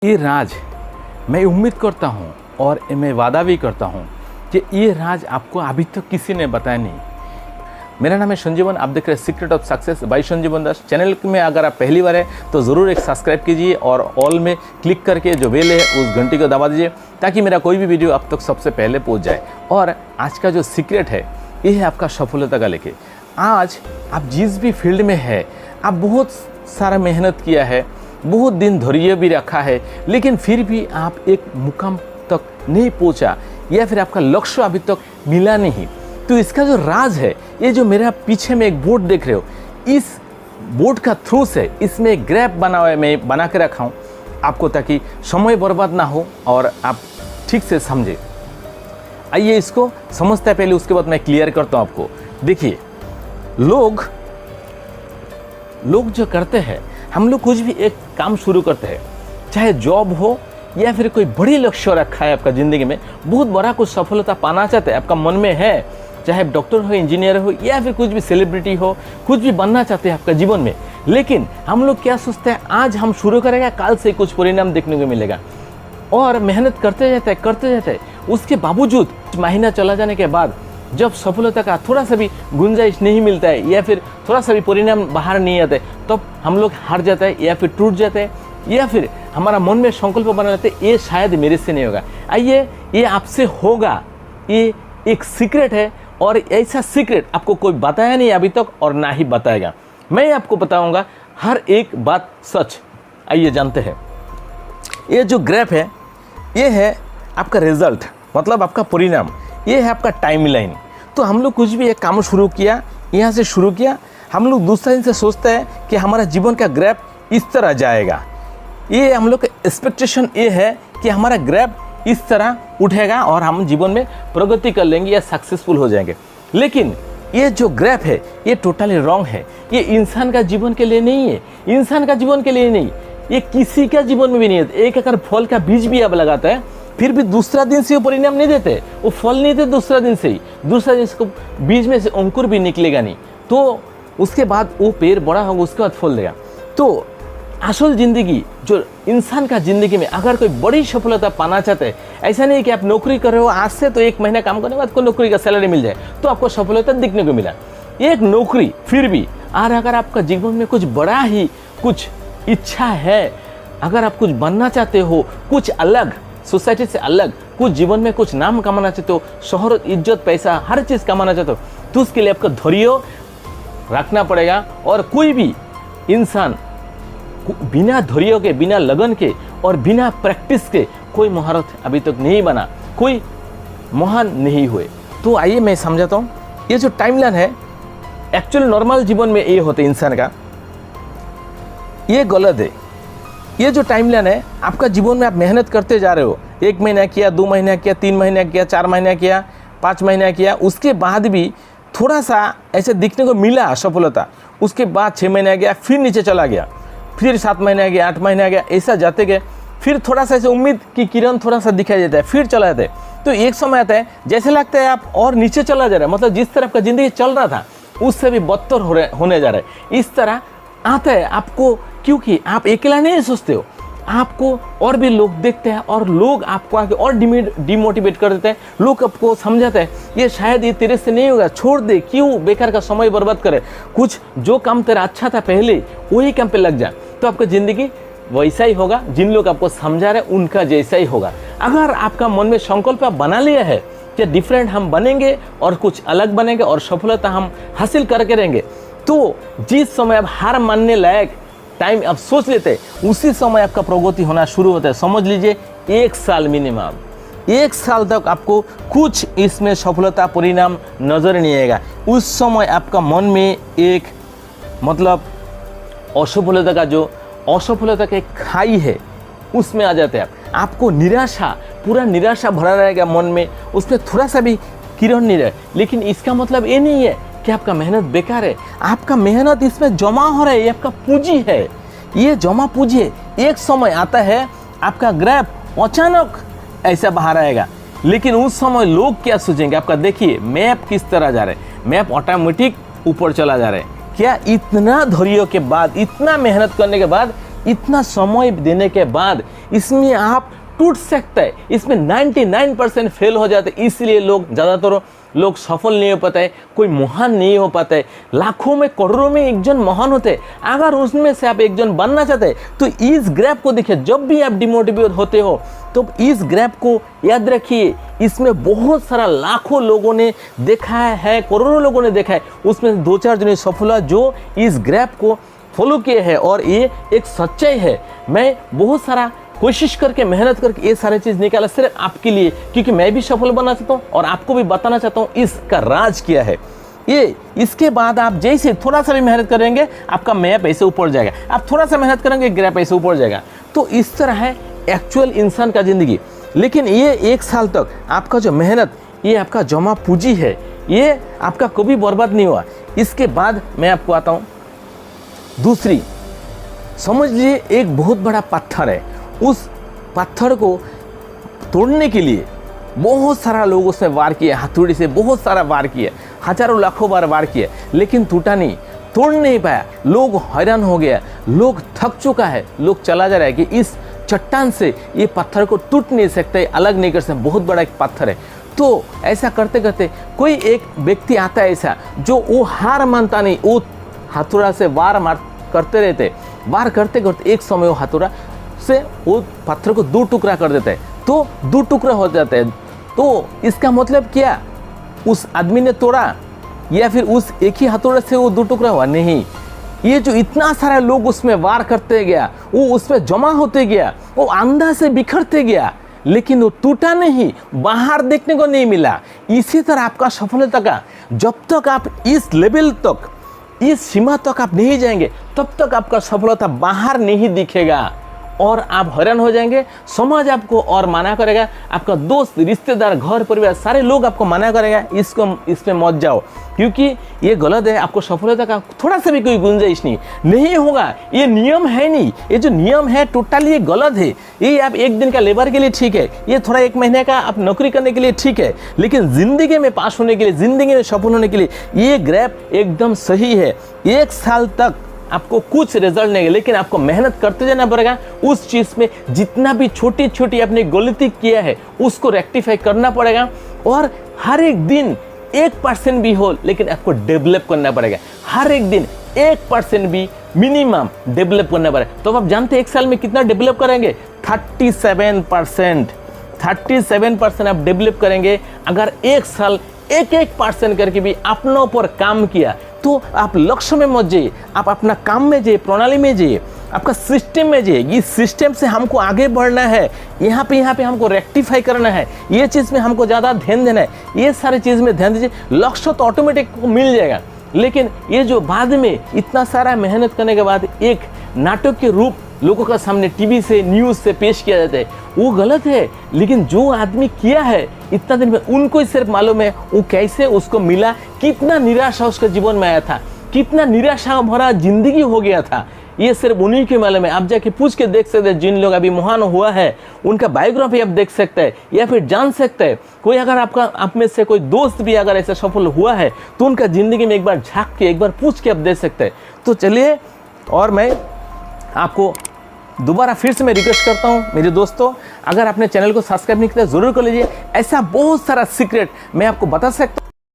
ये राज मैं उम्मीद करता हूँ और मैं वादा भी करता हूँ कि ये राज आपको अभी तक किसी ने बताया नहीं। मेरा नाम है संजीवन, आप देख रहे हैं secret of success by Sanjeevan Das. Channel में अगर आप पहली बार है तो ज़रूर एक सब्सक्राइब कीजिए और ऑल में क्लिक करके जो बेल है उस घंटी को दबा दीजिए ताकि मेरा कोई भी वीडियो आप तक सबसे पहले पहुँच जाए। और आज का जो सीक्रेट है ये है आपका सफलता का लेके। आज आप जिस भी फील्ड में है, आप बहुत सारा मेहनत किया है, बहुत दिन धैर्य भी रखा है, लेकिन फिर भी आप एक मुकाम तक नहीं पहुंचा या फिर आपका लक्ष्य अभी तक मिला नहीं। तो इसका जो राज है, ये जो मेरा पीछे में एक बोर्ड देख रहे हो, इस बोर्ड का थ्रू से इसमें एक ग्राफ बना हुआ है, मैं बना के रखा हूँ आपको ताकि समय बर्बाद ना हो और आप ठीक से समझे। आइए इसको समझते हैं पहले, उसके बाद मैं क्लियर करता हूँ आपको। देखिए, लोग जो करते हैं, हम लोग कुछ भी एक काम शुरू करते हैं, चाहे जॉब हो या फिर कोई बड़ी लक्ष्य रखा है आपका ज़िंदगी में, बहुत बड़ा कुछ सफलता पाना चाहते हैं, आपका मन में है, चाहे डॉक्टर हो, इंजीनियर हो या फिर कुछ भी सेलिब्रिटी हो, कुछ भी बनना चाहते हैं आपका जीवन में। लेकिन हम लोग क्या सोचते हैं, आज हम शुरू करेंगे, कल से कुछ परिणाम देखने को मिलेगा, और मेहनत करते जाते हैं। उसके बावजूद महीना चला जाने के बाद जब सफलता का थोड़ा सा भी गुंजाइश नहीं मिलता है या फिर थोड़ा सा भी परिणाम बाहर नहीं आते, तब हम लोग हार जाते हैं या फिर टूट जाते हैं या फिर हमारा मन में संकल्प बना लेते हैं, ये शायद मेरे से नहीं होगा। आइए, ये आपसे होगा, ये एक सीक्रेट है और ऐसा सीक्रेट आपको कोई बताया नहीं अभी तक और ना ही बताएगा। मैं आपको बताऊंगा हर एक बात सच। आइए जानते हैं। ये जो ग्राफ है, ये है आपका रिजल्ट, मतलब आपका परिणाम। ये है आपका टाइमलाइन। तो हम लोग कुछ भी एक काम शुरू किया, यहाँ से शुरू किया, हम लोग दूसरे दिन से सोचते हैं कि हमारा जीवन का ग्राफ इस तरह जाएगा। ये हम लोग का एक्सपेक्टेशन ये है कि हमारा ग्राफ इस तरह उठेगा और हम जीवन में प्रगति कर लेंगे या सक्सेसफुल हो जाएंगे। लेकिन ये जो ग्राफ है ये टोटली रॉन्ग है। ये इंसान का जीवन के लिए नहीं है, इंसान का जीवन के लिए नहीं, ये किसी का जीवन में भी नहीं है। एक अगर फल का बीज भी आप लगाता है, फिर भी दूसरा दिन से वो परिणाम नहीं देते, वो फल नहीं देते दूसरा दिन से ही, दूसरा दिन से बीज में से अंकुर भी निकलेगा नहीं, तो उसके बाद वो पेड़ बड़ा होगा, उसके बाद फल देगा। तो असल ज़िंदगी जो इंसान का ज़िंदगी में अगर कोई बड़ी सफलता पाना चाहते हैं, ऐसा नहीं कि आप नौकरी कर रहे हो, आज से तो एक महीना काम करने के बाद कोई नौकरी का सैलरी मिल जाए तो आपको सफलता दिखने को मिला, एक नौकरी फिर भी। और अगर आपका जीवन में कुछ बड़ा ही कुछ इच्छा है, अगर आप कुछ बनना चाहते हो, कुछ अलग, सोसाइटी से अलग, कुछ जीवन में कुछ नाम कमाना चाहते हो, शोहरत, इज्जत, पैसा, हर चीज़ कमाना चाहते हो, तो उसके लिए आपका धैर्य रखना पड़ेगा। और कोई भी इंसान बिना धैर्य के, बिना लगन के और बिना प्रैक्टिस के कोई महारत अभी तक नहीं बना, कोई महान नहीं हुए। तो आइए मैं समझाता हूँ। ये जो टाइमलाइन है, एक्चुअली नॉर्मल जीवन में ये होता है इंसान का, ये गलत है। ये जो टाइमलाइन है, आपका जीवन में आप मेहनत करते जा रहे हो, 1 महीना किया, 2 महीना किया, 3 महीना किया, 4 महीना किया, 5 महीना किया, उसके बाद भी थोड़ा सा ऐसे दिखने को मिला सफलता, उसके बाद 6 महीना गया, फिर नीचे चला गया, फिर 7 महीना गया, 8 महीना गया, ऐसा जाते गए, फिर थोड़ा सा ऐसे उम्मीद की किरण थोड़ा सा दिखाई देता है, फिर चला जाता है। तो एक समय आता है जैसे लगता है आप और नीचे चला जा रहा है, मतलब जिस तरह आपका ज़िंदगी चल रहा था उससे भी बदतर होने जा रहा है। इस तरह आता है आपको, क्योंकि आप अकेला नहीं सोचते हो, आपको और भी लोग देखते हैं और लोग आपको आके और डिमोटिवेट कर देते हैं। लोग आपको समझाते हैं ये शायद ये तेरे से नहीं होगा, छोड़ दे, क्यों बेकार का समय बर्बाद करे, कुछ जो काम तेरा अच्छा था पहले वही काम पे लग जा, तो आपका ज़िंदगी वैसा ही होगा, जिन लोग आपको समझा रहे हैं उनका जैसा ही होगा। अगर आपका मन में संकल्प आप बना लिया है कि डिफरेंट हम बनेंगे और कुछ अलग बनेंगे और सफलता हम हासिल करके रहेंगे, तो जिस समय आप हार मानने लायक टाइम आप सोच लेते हैं, उसी समय आपका प्रगति होना शुरू होता है। समझ लीजिए 1 साल मिनिमम, 1 साल तक आपको कुछ इसमें सफलता परिणाम नजर नहीं आएगा। उस समय आपका मन में एक मतलब असफलता का एक खाई है, उसमें आ जाते हैं आप। आपको निराशा, पूरा निराशा भरा रहेगा मन में, उसमें थोड़ा सा भी किरण नहीं रहे। लेकिन इसका मतलब ये नहीं है कि आपका मेहनत बेकार है, आपका मेहनत इसमें जमा हो रहा है, ये आपका पूंजी है, ये जमा पूंजी है। एक समय आता है आपका ग्राफ अचानक ऐसा बाहर आएगा, लेकिन उस समय लोग क्या सोचेंगे आपका, देखिए मैप किस तरह जा रहा है, मैप ऑटोमेटिक ऊपर चला जा रहा है। क्या इतना धैर्य के बाद, इतना मेहनत करने के बाद इतना समय देने के बाद इसमें आप टूट सकता है, इसमें 99% फेल हो जाते, इसलिए लोग ज़्यादातर लोग सफल नहीं हो पाते हैं, कोई महान नहीं हो पाते है। लाखों में करोड़ों में एक जन महान होते हैं, अगर उसमें से आप एक जन बनना चाहते हैं तो इस ग्राफ को देखिए। जब भी आप डिमोटिवेट होते हो तो इस ग्राफ को याद रखिए, इसमें बहुत सारा लाखों लोगों ने देखा है, करोड़ों लोगों ने देखा है, उसमें 2-4 जने सफल हुआ जो इस ग्राफ को फॉलो किए हैं, और ये एक सच्चाई है। मैं बहुत सारा कोशिश करके मेहनत करके ये सारे चीज़ निकाला सिर्फ आपके लिए, क्योंकि मैं भी सफल बनना चाहता हूँ और आपको भी बताना चाहता हूँ इसका राज क्या है। ये इसके बाद आप जैसे थोड़ा सा भी मेहनत करेंगे आपका मैप ऐसे ऊपर जाएगा, आप थोड़ा सा मेहनत करेंगे ग्राफ ऐसे ऊपर जाएगा। तो इस तरह है एक्चुअल इंसान का ज़िंदगी। लेकिन ये 1 साल तक आपका जो मेहनत, ये आपका जमा पूंजी है, ये आपका कभी बर्बाद नहीं हुआ। इसके बाद मैं आपको आता हूँ दूसरी, समझ लीजिए एक बहुत बड़ा पत्थर है, उस पत्थर को तोड़ने के लिए बहुत सारा लोगों से वार किया, हथौड़ी से बहुत सारा वार किया, हजारों लाखों बार वार किया, लेकिन टूटा नहीं, तोड़ नहीं पाया। लोग हैरान हो गया, लोग थक चुका है, लोग चला जा रहा है कि इस चट्टान से ये पत्थर को टूट नहीं सकते, अलग नहीं कर सकते, बहुत बड़ा एक पत्थर है। तो ऐसा करते करते कोई एक व्यक्ति आता है ऐसा जो वो हार मानता नहीं, वो हथौड़ा से वार करते रहते, वार करते करते एक समय वो हथौड़ा से वो पत्थर को 2 टुकड़ा कर देता है, तो 2 टुकड़ा हो जाता है। तो इसका मतलब क्या, उस आदमी ने तोड़ा या फिर उस एक ही हथौड़े से वो 2 टुकड़ा हुआ? नहीं, ये जो इतना सारा लोग उसमें वार करते गया, वो उसमें जमा होते गया, वो अंधा से बिखरते गया, लेकिन वो टूटा नहीं, बाहर देखने को नहीं मिला। इसी तरह आपका सफलता का, जब तक आप इस लेवल तक, इस सीमा तक आप नहीं जाएंगे, तब तक आपका सफलता बाहर नहीं दिखेगा और आप हैरान हो जाएंगे। समाज आपको और मना करेगा, आपका दोस्त, रिश्तेदार, घर परिवार, सारे लोग आपको मना करेगा, इसमें मत जाओ, क्योंकि ये गलत है। आपको सफलता का थोड़ा सा भी कोई गुंजाइश नहीं होगा, ये नियम है नहीं, ये जो नियम है टोटली ये गलत है। ये आप 1 दिन का लेबर के लिए ठीक है, ये थोड़ा 1 महीने का आप नौकरी करने के लिए ठीक है, लेकिन जिंदगी में पास होने के लिए, जिंदगी में सफल होने के लिए ये ग्राफ एकदम सही है। 1 साल तक आपको कुछ रिजल्ट नहीं है, लेकिन आपको मेहनत करते जाना पड़ेगा। उस चीज़ में जितना भी छोटी छोटी आपने गलती किया है उसको रेक्टिफाई करना पड़ेगा, और हर एक दिन 1% भी हो, लेकिन आपको डेवलप करना पड़ेगा। हर एक दिन 1% भी मिनिमम डेवलप करना पड़ेगा। तो आप जानते हैं 1 साल में कितना डेवलप करेंगे? 37%। 37% आप डेवलप करेंगे। अगर 1 साल 1% करके भी अपनों पर काम किया तो आप लक्ष्य में मत जाइए, आप अपना काम में जाइए, प्रणाली में जाइए, आपका सिस्टम में जाइए। इस सिस्टम से हमको आगे बढ़ना है, यहाँ पे हमको रेक्टिफाई करना है, ये चीज़ में हमको ज़्यादा ध्यान देना है, ये सारी चीज़ में ध्यान दीजिए। लक्ष्य तो ऑटोमेटिक मिल जाएगा, लेकिन ये जो बाद में इतना सारा मेहनत करने के बाद एक नाटक के रूप लोगों का सामने टीवी से, न्यूज़ से पेश किया जाता है, वो गलत है। लेकिन जो आदमी किया है इतना दिन में, उनको ही सिर्फ मालूम है वो कैसे उसको मिला, कितना निराशा उसके जीवन में आया था, कितना निराशा भरा जिंदगी हो गया था, ये सिर्फ उन्हीं के मालूम है। आप जाके पूछ के देख सकते हैं, जिन लोग अभी महान हुआ है उनका बायोग्राफी आप देख सकते हैं या फिर जान सकते हैं। कोई अगर आप में से कोई दोस्त भी अगर ऐसा सफल हुआ है तो उनका ज़िंदगी में एक बार झाँक के, एक बार पूछ के आप देख सकते हैं। तो चलिए, और मैं आपको दोबारा फिर से मैं रिक्वेस्ट करता हूं मेरे दोस्तों, अगर आपने चैनल को सब्सक्राइब नहीं किया ज़रूर कर लीजिए। ऐसा बहुत सारा सीक्रेट मैं आपको बता सकता हूं।